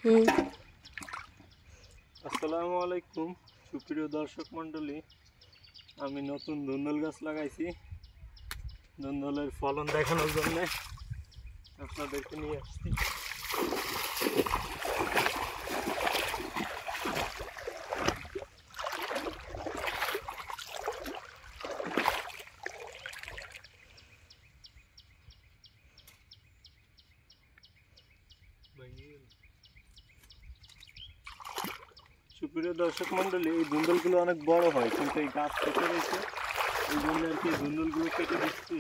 হুম। আসসালামু আলাইকুম সুপ্রিয় দর্শক মণ্ডলী, আমি নতুন ধুন্দুল গাছ লাগাইছি। ধুন্দুলের ফলন দেখানোর জন্য আপনাদেরকে নিয়ে আসছি। সুপ্রিয় দর্শক মণ্ডলী, এই ধুন্দুলগুলো অনেক বড় হয়, কিন্তু এই গাছ কেটে রয়েছে, এই জন্য আর কি ধুন্দুলগুলো কেটে দিচ্ছি,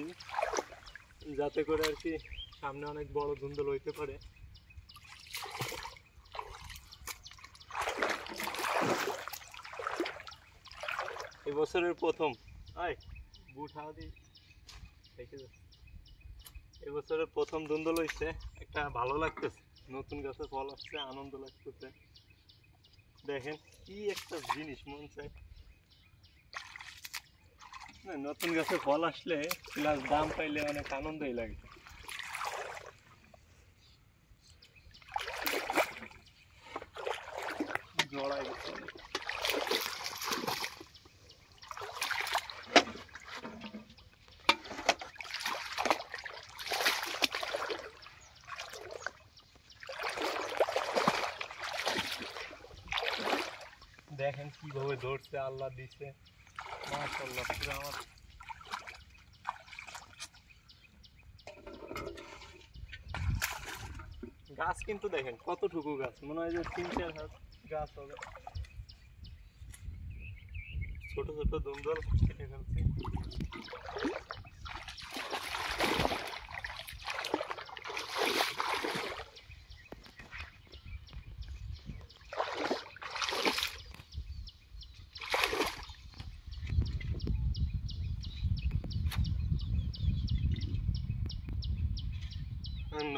যাতে করে আর কি সামনে অনেক বড় ধুন্দুল হইতে পারে। এবছরের প্রথম এবছরের প্রথম ধুন্দুল হয়েছে, একটা ভালো লাগতেছে। নতুন গাছে ফল আসছে, আনন্দ লাগতেছে। দেখেন কি একটা জিনিস, মন চায় নতুন গাছে ফল আসলে প্লাস দাম পাইলে অনেক আনন্দই লাগে। জড়াই গেছে অনেক। দেখেন কিভাবে ধরছে, আল্লাহ দিছে, মাশাআল্লাহ। পুরো আমার গাছ কিন্তু দেখেন কতটুকু গাছ, মনে হয় যে 3-4 হাত গাছ হবে। ছোট ছোট ধুন্দুল কেটে ফেলছি।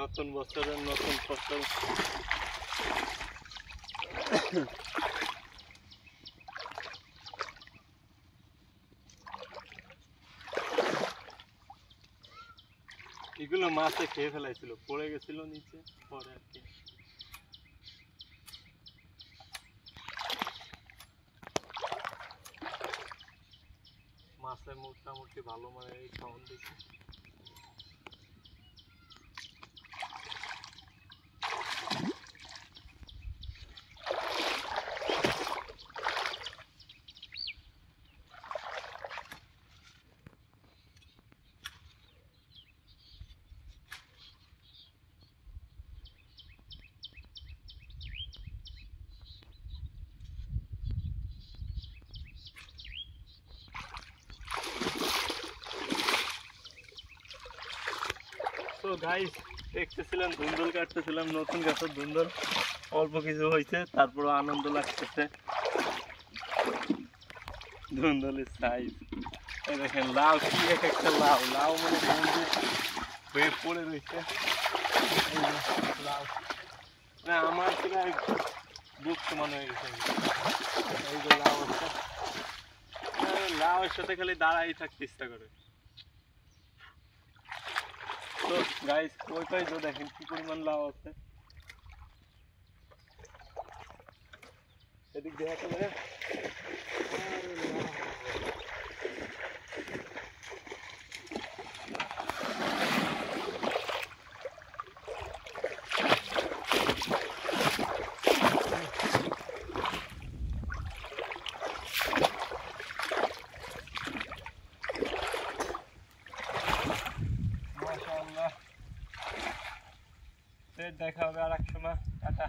নতুন বছরের নতুন ফসল। এগুলো মাছে খেয়ে ফেলাইছিল, পড়ে গেছিল নিচে, পরে আর কি। মাছে মোটামুটি ভালো মানের এই খাওয়ান দিচ্ছে। তো গাইস, দেখতেছিলাম ধুন্দুল কাটতেছিলাম, নতুন গাছের ধুন্দুল অল্প কিছু হয়েছে, তারপরে আনন্দ লাগতেছে। ধুন্দুলের সাইজ দেখেন, লাউ কি এক একটা লাউ, লাউ মানে হয়ে পড়ে রয়েছে। লাউ না, আমার প্রায় বুক সমান হয়ে গেছে। এই যে লাউ হচ্ছে, লাউয়ের সাথে খালি দাঁড়াই থাকতে ইচ্ছা করে। তো গাইস, ওই পাশে দেখেন কি পরিমাণ লাউ আছে। এদিক দেখাতে পারে। মাশাআল্লাহ। দেখা হবে আর এক সময়। টাটা।